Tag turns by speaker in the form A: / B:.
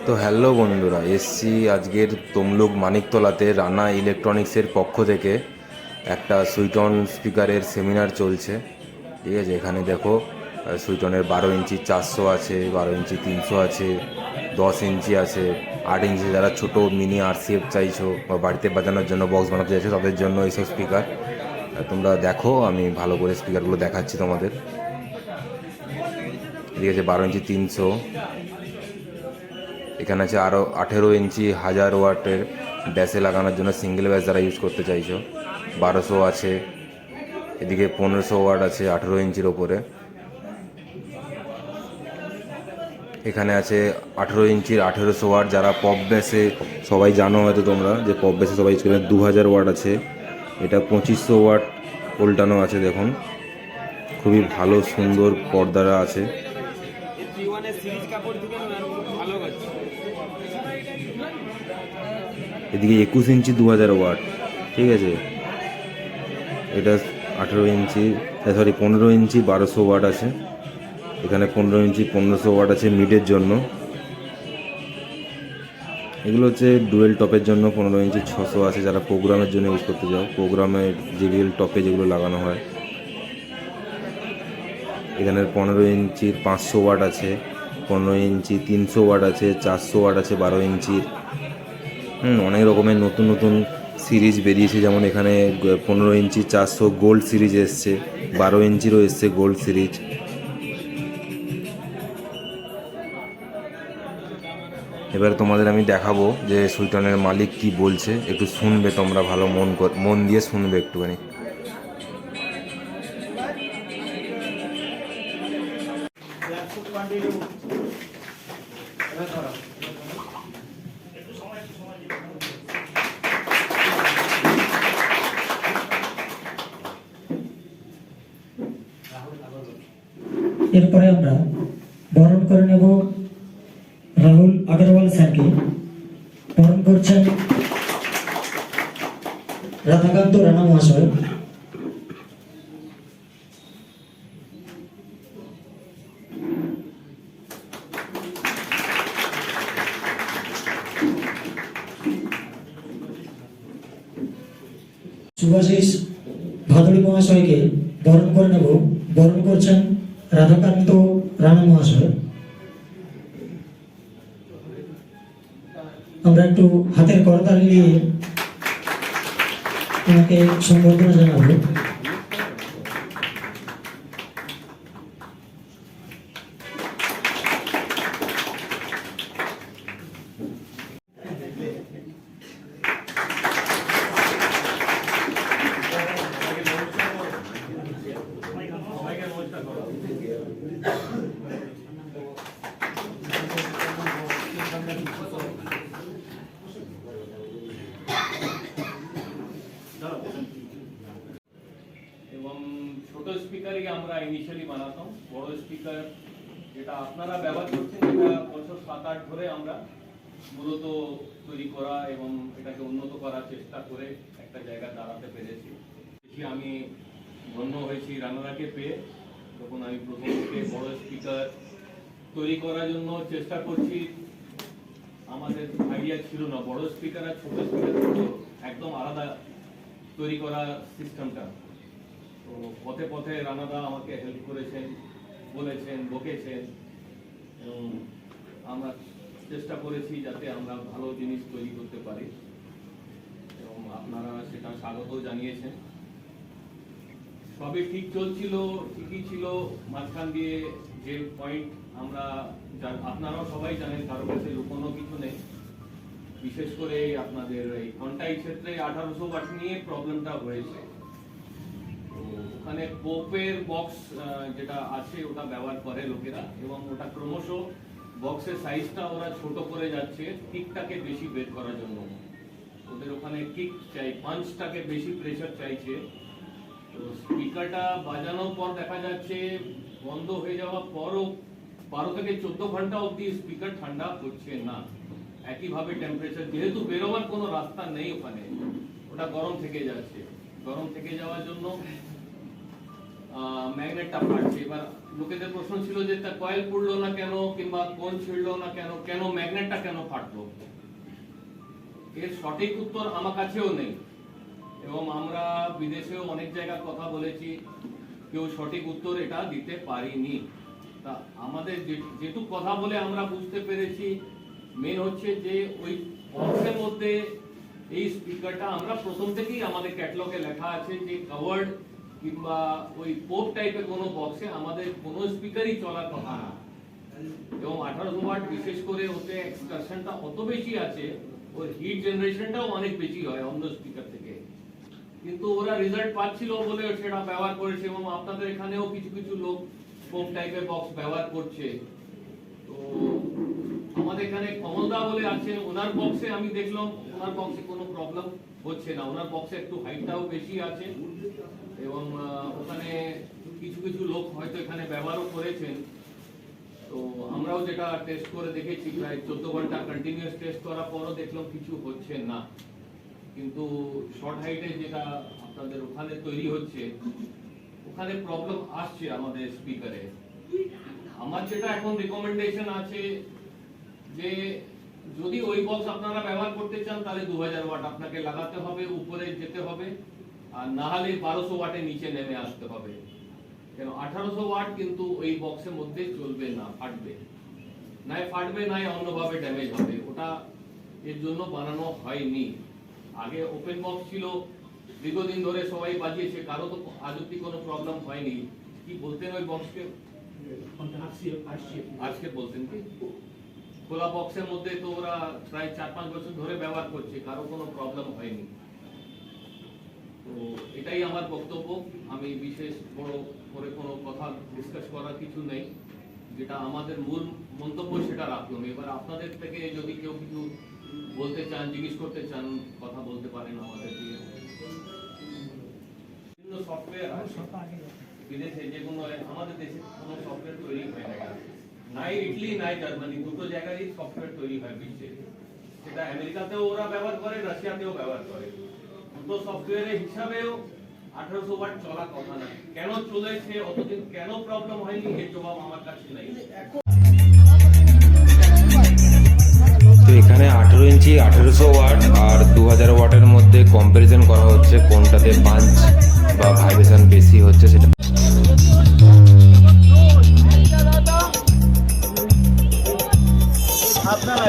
A: তো হ্যালো বন্ধুরা, এসছি আজকের তমলুক মানিকতলাতে রানা ইলেকট্রনিক্সের পক্ষ থেকে একটা সুইটন স্পিকারের সেমিনার চলছে। ঠিক আছে, এখানে দেখো সুইটনের 12 ইঞ্চি 400 আছে, 12 ইঞ্চি 300 আছে, 10 ইঞ্চি আছে, 8 ইঞ্চি। যারা ছোটো মিনি আরসিএফ চাইছো বা বাড়িতে বাজানোর জন্য বক্স বানাতে চাইছো তাদের জন্য এইসব স্পিকার। তোমরা দেখো, আমি ভালো করে স্পিকারগুলো দেখাচ্ছি তোমাদের। ঠিক আছে, 12 ইঞ্চি 300, এখানে আছে আরও 18 ইঞ্চি 1000 ওয়াটের ব্যাসে লাগানোর জন্য সিঙ্গেল ব্যাস যারা ইউজ করতে চাইছো, 1200 আছে। এদিকে 1500 ওয়াট আছে 18 ইঞ্চির ওপরে। এখানে আছে 18 ইঞ্চির 1800 ওয়াট যারা পপ ব্যাসে, সবাই জানো হয়তো তোমরা যে পপ ব্যাসে সবাই ইউজ করে। 2000 ওয়াট আছে, এটা 2500 ওয়াট উল্টানো আছে। দেখুন, খুবই ভালো সুন্দর পর্দারা আছে। এদিকে 21 ইঞ্চি 2000 ওয়াট। ঠিক আছে, এটা 18 ইঞ্চি, সরি 15 ইঞ্চি 1200 ওয়াট আছে। এখানে 15 ইঞ্চি 1500 ওয়াট আছে মিডের জন্য। এগুলো হচ্ছে ডুয়েল টপের জন্য। 15 ইঞ্চি 600 আছে যারা প্রোগ্রামের জন্য ইউজ করতে চাও, প্রোগ্রামের JBL টপে যেগুলো লাগানো হয়। এখানে 15 ইঞ্চির 500 ওয়াট আছে, 15 ইঞ্চি 300 ওয়াট আছে, 400 ওয়াট আছে 12 ইঞ্চির। অনেক রকমের নতুন নতুন সিরিজ বেরিয়েছে, যেমন এখানে 15 ইঞ্চি 400 গোল্ড সিরিজ এসছে, 12 ইঞ্চিরও এসছে গোল্ড সিরিজ। এবার তোমাদের আমি দেখাবো যে সুইটনের মালিক কি বলছে, একটু শুনবে তোমরা, ভালো মন দিয়ে শুনবে একটুখানি।
B: এরপরে আমরা বরণ করে নেব রাহুল আগরওয়াল স্যারকে। বরণ করছেন রাধাকান্ত রানা মহাশয়। শুভাশিস ভাদুড়ি মহাশয়কে বরণ করে নেব। বরণ করছেন রাধাকান্ত রানা মহাশয়। আমরা একটু হাতের করতালি নিয়ে ওনাকে সম্বর্ধনা জানাবো।
C: এবং ছোট স্পিকারই আমরা ইনিশিয়ালি বানাতাম। বড় স্পিকার যেটা আপনারা ব্যবহার করছেন, এটা বছর 7-8 ধরে আমরা মূলত তৈরি করা এবং এটাকে উন্নত করার চেষ্টা করে একটা জায়গায় দাঁড়াতে পেরেছি। আমি ধন্য হয়েছি রানাদাকে পেয়ে। তখন আমি প্রথম থেকে বড় স্পিকার তৈরি করার জন্য চেষ্টা করছি। আমাদের আইডিয়া ছিল না বড় স্পিকার আর ছোট স্পিকার একদম আলাদা তৈরি করা সিস্টেমটা। তো পথে পথে রানাদা আমাকে হেল্প করেছেন, বলেছেন, বকেছেন, এবং আমরা চেষ্টা করেছি যাতে আমরা ভালো জিনিস তৈরি করতে পারি, এবং আপনারা সেটা স্বাগত জানিয়েছেন। সবই ঠিক চলছিল, ঠিকই ছিল। মাঝখান দিয়ে যে পয়েন্ট আমরা, আপনারাও সবাই জানেন, কারো কাছে লুকোনো কিছু নেই, বিশেষ করে আপনাদের এই ঘন্টাই ক্ষেত্রে 1800 ওয়াট নিয়ে প্রবলেমটা হয়েছে। ওখানে পোপের বক্স যেটা আছে ওটা ব্যবহার করে লোকেরা, এবং ওটা ক্রমশ বক্সের সাইজটা ওরা ছোট করে যাচ্ছে কিকটাকে বেশি বের করার জন্য। ওদের ওখানে কিক চাই, পাঞ্চটাকে বেশি প্রেসার চাইছে। তো স্পিকারটা বাজানোর পর দেখা যাচ্ছে বন্ধ হয়ে যাওয়ার পরও 12 থেকে 14 ঘন্টা অবধি স্পিকার ঠান্ডা হচ্ছে না। একইভাবে টেম্পারেচার, যেহেতু বেরোবার কোনো রাস্তা নেই ওখানে, ওটা গরম থেকে যাচ্ছে। গরম থেকে যাওয়ার জন্য ম্যাগনেটটা ফাটছে। এবার লোকেদের প্রশ্ন ছিল যে তা কয়েল পুড়লো না কেন, কিংবা কোন ছিঁড়লো না কেন, কেন ম্যাগনেটটা কেন ফাটলো? এর সঠিক উত্তর আমার কাছেও নেই, এবং আমরা বিদেশেও অনেক জায়গায় কথা বলেছি, কেউ সঠিক উত্তর এটা দিতে পারিনি। তা আমাদের যেটুকু কথা বলে আমরা বুঝতে পেরেছি, মেন হচ্ছে যে ওই বক্সের মধ্যে এই স্পিকারটা আমরা প্রথম থেকেই আমাদের ক্যাটালগে লেখা আছে যে কভার্ড কিংবা ওই পোপ টাইপের কোনো বক্সে আমাদের কোনো স্পিকারই চলার কথা না। এবং 1800 ওয়াট বিশেষ করে ওতে এক্সকারশনটা অত বেশি আছে, ওর হিট জেনারেশনটাও অনেক বেশি হয় অন্য স্পিকার থেকে। কিন্তু ওরা রেজাল্ট পাচ্ছিল বলে সেটা ব্যবহার করেছে, এবং আপনাদের এখানেও কিছু কিছু লোক পোপ টাইপের বক্স ব্যবহার করছে। তো আমাদের এখানে কমলদা বলে আছেন, ওনার বক্সে আমি দেখলাম ওনার বক্সে কোনো প্রবলেম হচ্ছে না। ওনার বক্সে একটু হাইটটাও বেশি আছে, এবং ওখানে কিছু কিছু লোক হয়তো এখানে ব্যবহারও করেছেন। তো আমরাও যেটা টেস্ট করে দেখেছি, প্রায় 14 ঘন্টা কন্টিনিউয়াস টেস্ট করার পরও দেখলাম কিছু হচ্ছে না। কিন্তু শর্ট হাইটে যেটা আপনাদের ওখানে তৈরি হচ্ছে, ওখানে প্রবলেম আসছে আমাদের স্পিকারে। আমার যেটা এখন রিকমেন্ডেশন আছে যে যদি ওই বক্স আপনারা ব্যবহার করতে চান তাহলে 2000 ওয়াট আপনাকে লাগাতে হবে, উপরে যেতে হবে, আর না হলে 1200 ওয়াটের নিচে নেমে আসতে হবে। কেন 1800 ওয়াট কিন্তু ওই বক্সের মধ্যে চলবে না, ফাটবে, নাই ফাটবে নাই অন্যভাবে ড্যামেজ হবে। ওটা এর জন্য বানানো হয়নি। আগে ওপেন বক্স ছিল, দীর্ঘদিন ধরে সবাই বাজিয়েছে, কারো তো আজ অব্দি কোনো প্রবলেম হয়নি। কি বলতেন ওই বক্সকে? আজকে বলতেন কি খোলা বক্সের মধ্যে তো ওরা প্রায় 4-5 বছর ধরে ব্যবহার করছে, কারো কোনো প্রবলেম হয়নি। তো এটাই আমার বক্তব্য। আমি বিশেষ বড় করে কোনো কথা ডিসকাস করার কিছু নেই, যেটা আমাদের মূল মন্তব্য সেটা রাখলাম। এবার আপনাদের থেকে যদি কেউ কিছু বলতে চান, জিজ্ঞেস করতে চান, কথা বলতে পারেন আমাদের দিয়ে। বিভিন্ন সফটওয়্যার আছে বিদেশে, যেগুলো আমাদের দেশে কোনো সফটওয়্যার তৈরি হয় না। নাই ইটালি নাই জার্মানি, দুটো জায়গায় সফটওয়্যার তৈরি হয় বিশ্বে। সেটা আমেরিকাতেও ওরা ব্যবহার করে, রাশিয়াতেও ব্যবহার করে। দুটো সফটওয়্যারের হিসাবেও 1800 ওয়াট চলা কথা না। কেন চলেছে অতদিন, কেন প্রবলেম হয়নি, এর জবাব আমার কাছে নাই।
A: তো এখানে 18 ইঞ্চি 1800 ওয়াট আর 2000 ওয়াটের মধ্যে কম্পারিজন করা হচ্ছে, কোনটাতে পাঞ্চ বা ভাইব্রেশন বেশি হচ্ছে সেটা।
D: আপনারা